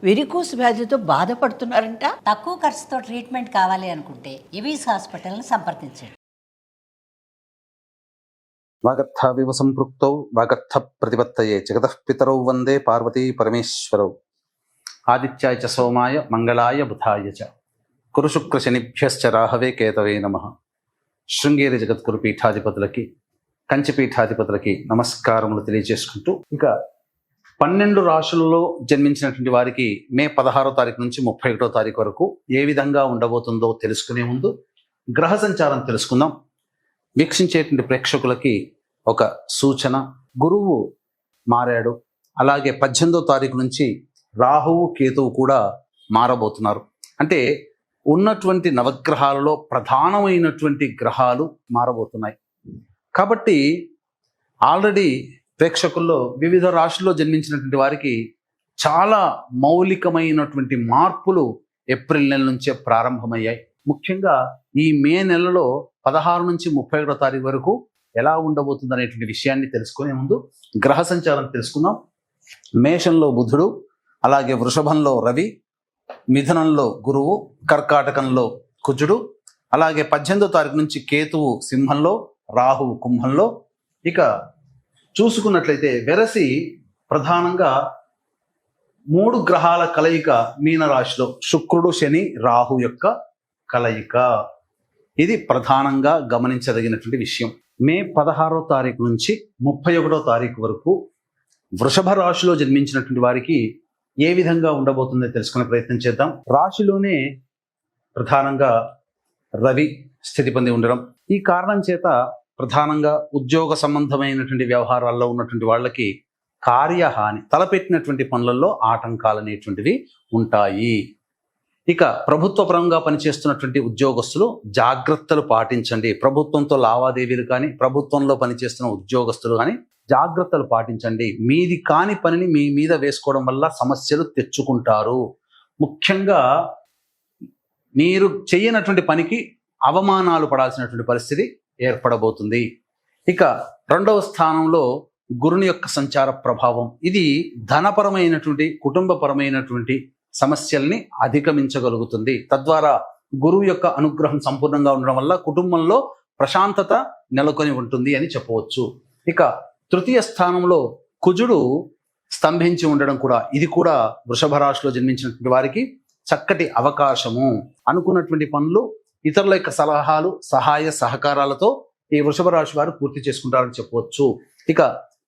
Varicose వ్యాధితో బాధపడుతున్నారంట. తక్కువ ఖర్చుతో ట్రీట్మెంట్ కావాలి అనుకుంటే ఎవిస్ హాస్పిటల్ని సంప్రదించండి. వాగర్థావివ సంపృక్తౌ వాగర్థ ప్రతిపత్తయే జగతః పితరౌ వందే పార్వతీ పరమేశ్వరౌ. ఆదిత్యాయ చ సోమాయ మంగళాయ బుధాయ చ కురు శుక్ర శనిభ్యశ్చ రాహవే కేతవే నమః. శృంగేరి జగద్గురు పీఠాధిపతులకి, కంచి పీఠాధిపతులకి నమస్కారములు తెలియజేసుకుంటూ, ఇక 12 రాశులలో జన్మించినటువంటి వారికి మే 16వ తారీఖు నుంచి 31వ తారీఖు వరకు ఏ విధంగా ఉండబోతుందో తెలుసుకునే ముందు గ్రహ సంచారం తెలుసుకుందాం. వీక్షించేటువంటి ప్రేక్షకులకి ఒక సూచన: గురువు మారాడు. అలాగే 18వ తారీఖు నుంచి రాహువు కేతువు కూడా మారబోతున్నారు. అంటే ఉన్నటువంటి నవగ్రహాలలో ప్రధానమైనటువంటి గ్రహాలు మారబోతున్నాయి. కాబట్టి ఆల్రెడీ ప్రేక్షకుల్లో వివిధ రాశుల్లో జన్మించినటువంటి వారికి చాలా మౌలికమైనటువంటి మార్పులు ఏప్రిల్ నెల నుంచే ప్రారంభమయ్యాయి. ముఖ్యంగా ఈ మే నెలలో 16 నుంచి 31వ తారీఖు వరకు ఎలా ఉండబోతుంది అనేటువంటి విషయాన్ని తెలుసుకునే ముందు గ్రహ సంచారం తెలుసుకుందాం. మేషంలో బుధుడు, అలాగే వృషభంలో రవి, మిథునంలో గురువు, కర్కాటకంలో కుజుడు, అలాగే 18వ తారీఖు నుంచి కేతువు సింహంలో, రాహువు కుంభంలో. ఇక చూసుకున్నట్లయితే వెరసి ప్రధానంగా 3 గ్రహాల కలయిక మీనరాశిలో, శుక్రుడు శని రాహు యొక్క కలయిక. ఇది ప్రధానంగా గమనించదగినటువంటి విషయం. మే 16వ తారీఖు నుంచి 31వ తారీఖు వరకు వృషభ రాశిలో జన్మించినటువంటి వారికి ఏ విధంగా ఉండబోతుందో తెలుసుకునే ప్రయత్నం చేద్దాం. రాశిలోనే ప్రధానంగా రవి స్థితి పొంది ఉండడం, ఈ కారణం చేత ప్రధానంగా ఉద్యోగ సంబంధమైనటువంటి వ్యవహారాల్లో ఉన్నటువంటి వాళ్ళకి కార్యహాని, తలపెట్టినటువంటి పనులలో ఆటంకాలు అనేటువంటివి ఉంటాయి. ఇక ప్రభుత్వ పరంగా పనిచేస్తున్నటువంటి ఉద్యోగస్తులు జాగ్రత్తలు పాటించండి. ప్రభుత్వంతో లావాదేవీలు కానీ, ప్రభుత్వంలో పనిచేస్తున్న ఉద్యోగస్తులు కానీ జాగ్రత్తలు పాటించండి. మీది కాని పనిని మీ మీద వేసుకోవడం వల్ల సమస్యలు తెచ్చుకుంటారు. ముఖ్యంగా మీరు చేయనటువంటి పనికి అవమానాలు పడాల్సినటువంటి పరిస్థితి ఏర్పడబోతుంది. ఇక 2వ స్థానంలో గురుని యొక్క సంచార ప్రభావం, ఇది ధనపరమైనటువంటి, కుటుంబపరమైనటువంటి సమస్యల్ని అధిగమించగలుగుతుంది. తద్వారా గురువు యొక్క అనుగ్రహం సంపూర్ణంగా ఉండడం వల్ల కుటుంబంలో ప్రశాంతత నెలకొని ఉంటుంది అని చెప్పవచ్చు. ఇక 3వ స్థానంలో కుజుడు స్తంభించి ఉండడం కూడా, ఇది కూడా వృషభ రాశిలో జన్మించినటువంటి వారికి చక్కటి అవకాశము. అనుకున్నటువంటి పనులు ఇతరుల యొక్క సలహాలు, సహాయ సహకారాలతో ఈ వృషభ రాశి వారు పూర్తి చేసుకుంటారని చెప్పవచ్చు. ఇక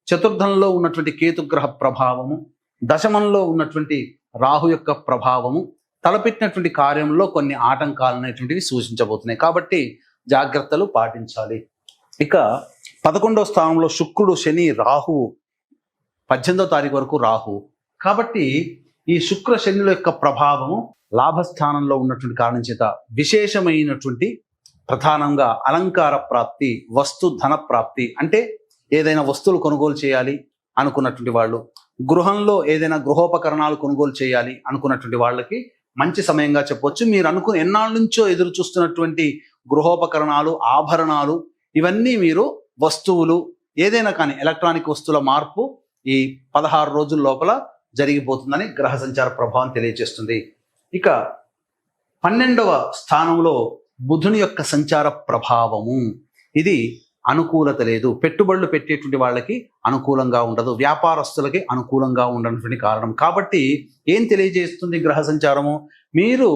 4థంలో ఉన్నటువంటి కేతుగ్రహ ప్రభావము, దశమంలో ఉన్నటువంటి రాహు యొక్క ప్రభావము తలపెట్టినటువంటి కార్యంలో కొన్ని ఆటంకాలు అనేటువంటివి సూచించబోతున్నాయి. కాబట్టి జాగ్రత్తలు పాటించాలి. ఇక 11వ స్థానంలో శుక్రుడు శని రాహు, 18వ తారీఖు వరకు రాహు. కాబట్టి ఈ శుక్ర శనుల యొక్క ప్రభావము లాభస్థానంలో ఉన్నటువంటి కారణం చేత విశేషమైనటువంటి, ప్రధానంగా అలంకార ప్రాప్తి, వస్తు ధన ప్రాప్తి. అంటే ఏదైనా వస్తువులు కొనుగోలు చేయాలి అనుకున్నటువంటి వాళ్ళు, గృహంలో ఏదైనా గృహోపకరణాలు కొనుగోలు చేయాలి అనుకున్నటువంటి వాళ్ళకి మంచి సమయంగా చెప్పవచ్చు. మీరు ఎన్నాళ్ళ నుంచో ఎదురు చూస్తున్నటువంటి గృహోపకరణాలు, ఆభరణాలు, ఇవన్నీ మీరు వస్తువులు ఏదైనా కానీ ఎలక్ట్రానిక్ వస్తువుల మార్పు ఈ 16 రోజుల లోపల జరిగిపోతుందని గ్రహ సంచార ప్రభావం తెలియజేస్తుంది. ఇక 12వ స్థానంలో బుధుని యొక్క సంచార ప్రభావము, ఇది అనుకూలత లేదు. పెట్టుబడులు పెట్టేటువంటి వాళ్ళకి అనుకూలంగా ఉండదు, వ్యాపారస్తులకి అనుకూలంగా ఉండనటువంటి కారణం. కాబట్టి ఏం తెలియజేస్తుంది గ్రహ సంచారము? మీరు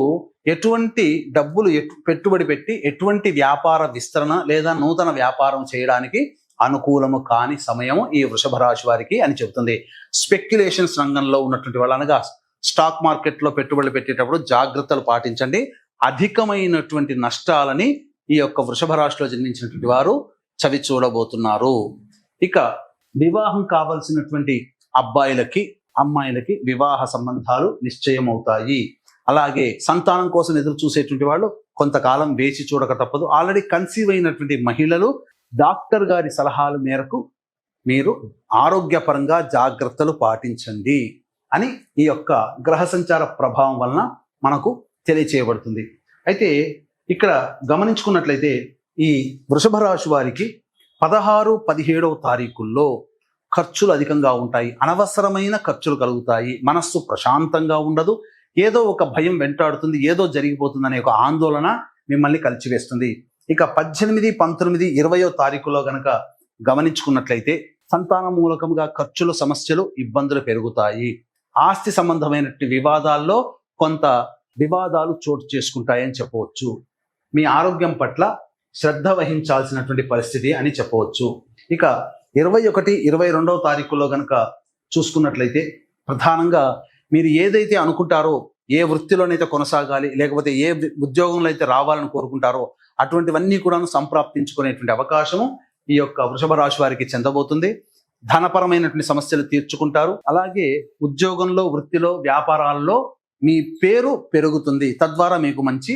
ఎటువంటి డబ్బులు పెట్టుబడి పెట్టి ఎటువంటి వ్యాపార విస్తరణ లేదా నూతన వ్యాపారం చేయడానికి అనుకూలము కాని సమయము ఈ వృషభ రాశి వారికి అని చెబుతుంది. స్పెక్యులేషన్స్ రంగంలో ఉన్నటువంటి వాళ్ళు, అనగా స్టాక్ మార్కెట్లో పెట్టుబడులు పెట్టేటప్పుడు జాగ్రత్తలు పాటించండి. అధికమైనటువంటి నష్టాలని ఈ యొక్క వృషభ రాశిలో జన్మించినటువంటి వారు చవి చూడబోతున్నారు. ఇక వివాహం కావాల్సినటువంటి అబ్బాయిలకి, అమ్మాయిలకి వివాహ సంబంధాలు నిశ్చయమవుతాయి. అలాగే సంతానం కోసం ఎదురు చూసేటువంటి వాళ్ళు కొంతకాలం వేచి చూడక తప్పదు. ఆల్రెడీ కన్సీవ్ అయినటువంటి మహిళలు డాక్టర్ గారి సలహాల మేరకు మీరు ఆరోగ్యపరంగా జాగ్రత్తలు పాటించండి అని ఈ యొక్క గ్రహ సంచార ప్రభావం వలన మనకు తెలియచేయబడుతుంది. అయితే ఇక్కడ గమనించుకున్నట్లయితే ఈ వృషభ రాశి వారికి 16, 17వ తారీఖుల్లో ఖర్చులు అధికంగా ఉంటాయి, అనవసరమైన ఖర్చులు కలుగుతాయి, మనస్సు ప్రశాంతంగా ఉండదు, ఏదో ఒక భయం వెంటాడుతుంది, ఏదో జరిగిపోతుందనే ఒక ఆందోళన మిమ్మల్ని కలిచివేస్తుంది. ఇక 18, 19, 20వ తారీఖులో గనక గమనించుకున్నట్లయితే సంతాన మూలకంగా ఖర్చులు, సమస్యలు, ఇబ్బందులు పెరుగుతాయి. ఆస్తి సంబంధమైనటువంటి వివాదాల్లో కొంత వివాదాలు చోటు చేసుకుంటాయని చెప్పవచ్చు. మీ ఆరోగ్యం పట్ల శ్రద్ధ వహించాల్సినటువంటి పరిస్థితి అని చెప్పవచ్చు. ఇక 21, 22వ తారీఖులో గనక చూసుకున్నట్లయితే ప్రధానంగా మీరు ఏదైతే అనుకుంటారో, ఏ వృత్తిలోనైతే కొనసాగాలి, లేకపోతే ఏ ఉద్యోగంలో అయితే రావాలని కోరుకుంటారో అటువంటివన్నీ కూడా సంప్రాప్తించుకునేటువంటి అవకాశము ఈ యొక్క వృషభ రాశి వారికి చెందబోతుంది. ధనపరమైనటువంటి సమస్యలు తీర్చుకుంటారు. అలాగే ఉద్యోగంలో, వృత్తిలో, వ్యాపారాల్లో మీ పేరు పెరుగుతుంది, తద్వారా మీకు మంచి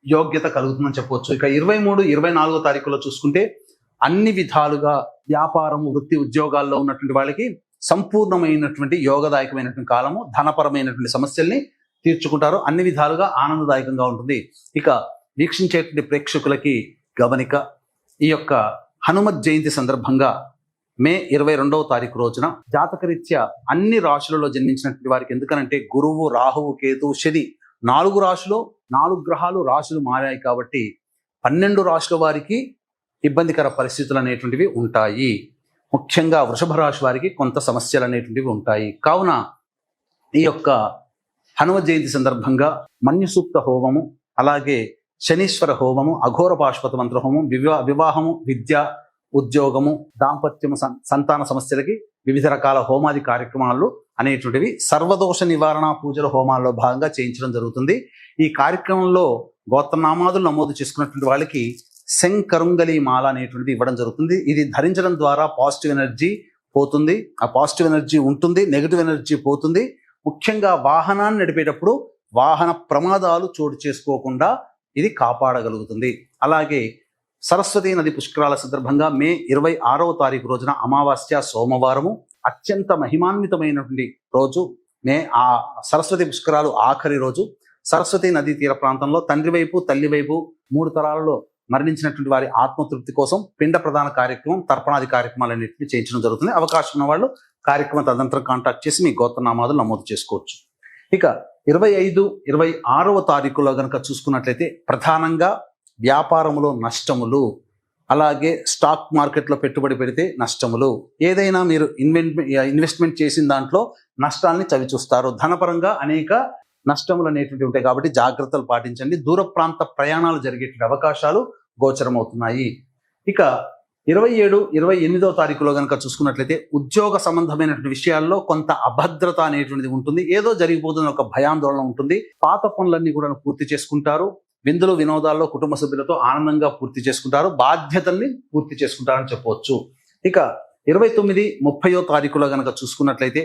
యోగ్యత కలుగుతుందని చెప్పవచ్చు. ఇక 23, 24వ తారీఖులో చూసుకుంటే అన్ని విధాలుగా వ్యాపారము, వృత్తి, ఉద్యోగాల్లో ఉన్నటువంటి వాళ్ళకి సంపూర్ణమైనటువంటి యోగదాయకమైనటువంటి కాలము. ధనపరమైనటువంటి సమస్యల్ని తీర్చుకుంటారు, అన్ని విధాలుగా ఆనందదాయకంగా ఉంటుంది. ఇక వీక్షించేటువంటి ప్రేక్షకులకి గమనిక, ఈ యొక్క హనుమత్ జయంతి సందర్భంగా మే 22వ తారీఖు రోజున జాతకరీత్యా అన్ని రాశులలో జన్మించినటువంటి వారికి, ఎందుకనంటే గురువు, రాహువు, కేతు, శని 4 రాశులు, 4 గ్రహాలు రాశులు మారాయి కాబట్టి 12 రాశుల వారికి ఇబ్బందికర పరిస్థితులు అనేటువంటివి ఉంటాయి. ముఖ్యంగా వృషభ రాశి వారికి కొంత సమస్యలు అనేటువంటివి ఉంటాయి. కావున ఈ యొక్క హనుమత్ జయంతి సందర్భంగా మన్యసూక్త హోమము, అలాగే శనీశ్వర హోమము, అఘోర పాశుపత మంత్ర హోమం, వివాహము, విద్య, ఉద్యోగము, దాంపత్యము, సంతాన సమస్యలకి వివిధ రకాల హోమాది కార్యక్రమాలు అనేటువంటివి సర్వదోష నివారణ పూజల హోమాల్లో భాగంగా చేయించడం జరుగుతుంది. ఈ కార్యక్రమంలో గోత్రనామాదులు నమోదు చేసుకున్నటువంటి వాళ్ళకి శంకరుంగలి మాల అనేటువంటిది ఇవ్వడం జరుగుతుంది. ఇది ధరించడం ద్వారా పాజిటివ్ ఎనర్జీ పోతుంది, ఆ పాజిటివ్ ఎనర్జీ ఉంటుంది, నెగిటివ్ ఎనర్జీ పోతుంది. ముఖ్యంగా వాహనాన్ని నడిపేటప్పుడు వాహన ప్రమాదాలు చోటు చేసుకోకుండా ఇది కాపాడగలుగుతుంది. అలాగే సరస్వతీ నది పుష్కరాల సందర్భంగా మే 26వ తారీఖు రోజున అమావాస్య సోమవారము అత్యంత మహిమాన్వితమైనటువంటి రోజు. ఆ సరస్వతి పుష్కరాలు ఆఖరి రోజు. సరస్వతీ నదీ తీర ప్రాంతంలో తండ్రి వైపు, తల్లి వైపు 3 తరాలలో మరణించినటువంటి వారి ఆత్మతృప్తి కోసం పిండ ప్రధాన కార్యక్రమం, తర్పణాది కార్యక్రమాలన్నింటినీ చేయించడం జరుగుతుంది. అవకాశం ఉన్న వాళ్ళు కార్యక్రమం తదనంతరం కాంటాక్ట్ చేసి మీ గోత్రనామాదులు నమోదు చేసుకోవచ్చు. ఇక 25, 26వ తారీఖులో కనుక చూసుకున్నట్లయితే ప్రధానంగా వ్యాపారంలో నష్టములు, అలాగే స్టాక్ మార్కెట్లో పెట్టుబడి పెడితే నష్టములు, ఏదైనా మీరు ఇన్వెస్ట్మెంట్ చేసిన దాంట్లో నష్టాలని చవి చూస్తారు. ధనపరంగా అనేక నష్టములు అనేటువంటివి ఉంటాయి కాబట్టి జాగ్రత్తలు పాటించండి. దూర ప్రాంత ప్రయాణాలు జరిగేటువంటి అవకాశాలు గోచరమవుతున్నాయి. ఇక 27, 28వ తారీఖులో కనుక చూసుకున్నట్లయితే ఉద్యోగ సంబంధమైనటువంటి విషయాల్లో కొంత అభద్రత అనేటువంటిది ఉంటుంది. ఏదో జరిగిపోతున్న ఒక భయాందోళన ఉంటుంది. పాత పనులన్నీ కూడా పూర్తి చేసుకుంటారు. విందులు, వినోదాల్లో కుటుంబ సభ్యులతో ఆనందంగా పూర్తి చేసుకుంటారు. బాధ్యతల్ని పూర్తి చేసుకుంటారని చెప్పవచ్చు. ఇక 29, 30వ తారీఖులో కనుక చూసుకున్నట్లయితే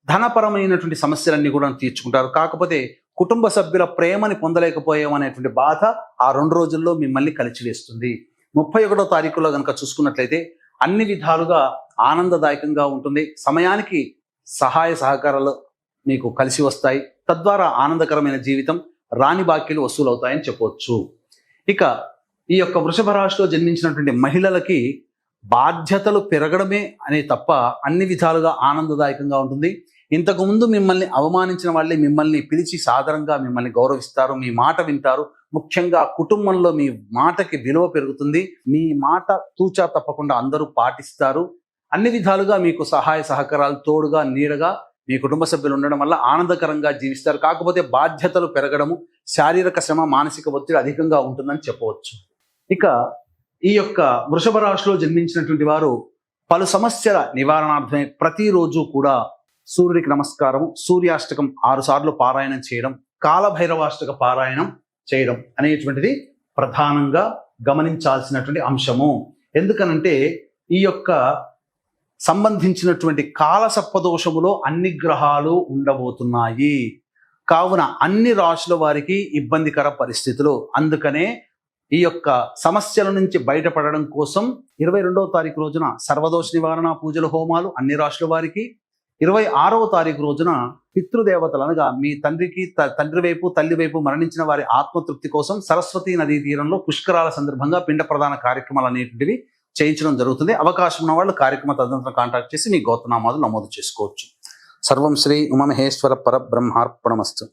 ధనపరమైనటువంటి సమస్యలన్నీ కూడా తీర్చుకుంటారు. కాకపోతే కుటుంబ సభ్యుల ప్రేమని పొందలేకపోయామనేటువంటి బాధ ఆ 2 రోజుల్లో మిమ్మల్ని కలిచివేస్తుంది. 31వ తారీఖులో కనుక చూసుకున్నట్లయితే అన్ని విధాలుగా ఆనందదాయకంగా ఉంటుంది. సమయానికి సహాయ సహకారాలు మీకు కలిసి వస్తాయి. తద్వారా ఆనందకరమైన జీవితం, రాని బాకీలు వసూలు అవుతాయని చెప్పవచ్చు. ఇక ఈ యొక్క వృషభ రాశిలో జన్మించినటువంటి మహిళలకి బాధ్యతలు పెరగడమే అనే తప్ప అన్ని విధాలుగా ఆనందదాయకంగా ఉంటుంది. ఇంతకుముందు మిమ్మల్ని అవమానించిన వాళ్ళే మిమ్మల్ని పిలిచి సాదరంగా మిమ్మల్ని గౌరవిస్తారు, మీ మాట వింటారు. ముఖ్యంగా కుటుంబంలో మీ మాటకి విలువ పెరుగుతుంది. మీ మాట తూచా తప్పకుండా అందరూ పాటిస్తారు. అన్ని విధాలుగా మీకు సహాయ సహకారాలు తోడుగా, నీడగా మీ కుటుంబ సభ్యులు ఉండడం వల్ల ఆనందకరంగా జీవిస్తారు. కాకపోతే బాధ్యతలు పెరగడము, శారీరక శ్రమ, మానసిక ఒత్తిడి అధికంగా ఉంటుందని చెప్పవచ్చు. ఇక ఈ యొక్క వృషభ రాశిలో జన్మించినటువంటి వారు పలు సమస్యల నివారణార్థమే ప్రతిరోజు కూడా సూర్యుడికి నమస్కారం, సూర్యాష్టకం 6 సార్లు పారాయణం చేయడం, కాలభైరవాష్టక పారాయణం చేయడం అనేటువంటిది ప్రధానంగా గమనించాల్సినటువంటి అంశము. ఎందుకనంటే ఈ యొక్క సంబంధించినటువంటి కాలసర్పదోషములో అన్ని గ్రహాలు ఉండబోతున్నాయి. కావున అన్ని రాశుల వారికి ఇబ్బందికర పరిస్థితులు. అందుకనే ఈ యొక్క సమస్యల నుంచి బయటపడడం కోసం 22వ తారీఖు రోజున సర్వదోష నివారణ పూజల హోమాలు అన్ని రాశుల వారికి, 26వ తారీఖు రోజున పితృదేవతలు అనగా మీ తండ్రి వైపు, తల్లి వైపు మరణించిన వారి ఆత్మతృప్తి కోసం సరస్వతీ నదీ తీరంలో పుష్కరాల సందర్భంగా పిండ ప్రధాన కార్యక్రమాలు అనేటువంటివి చేయించడం జరుగుతుంది. అవకాశం ఉన్న వాళ్ళు కార్యక్రమ తదనంతరం కాంటాక్ట్ చేసి మీ గోత్రనామాలు నమోదు చేసుకోవచ్చు. సర్వం శ్రీ ఉమామహేశ్వర పరబ్రహ్మార్పణమస్తు.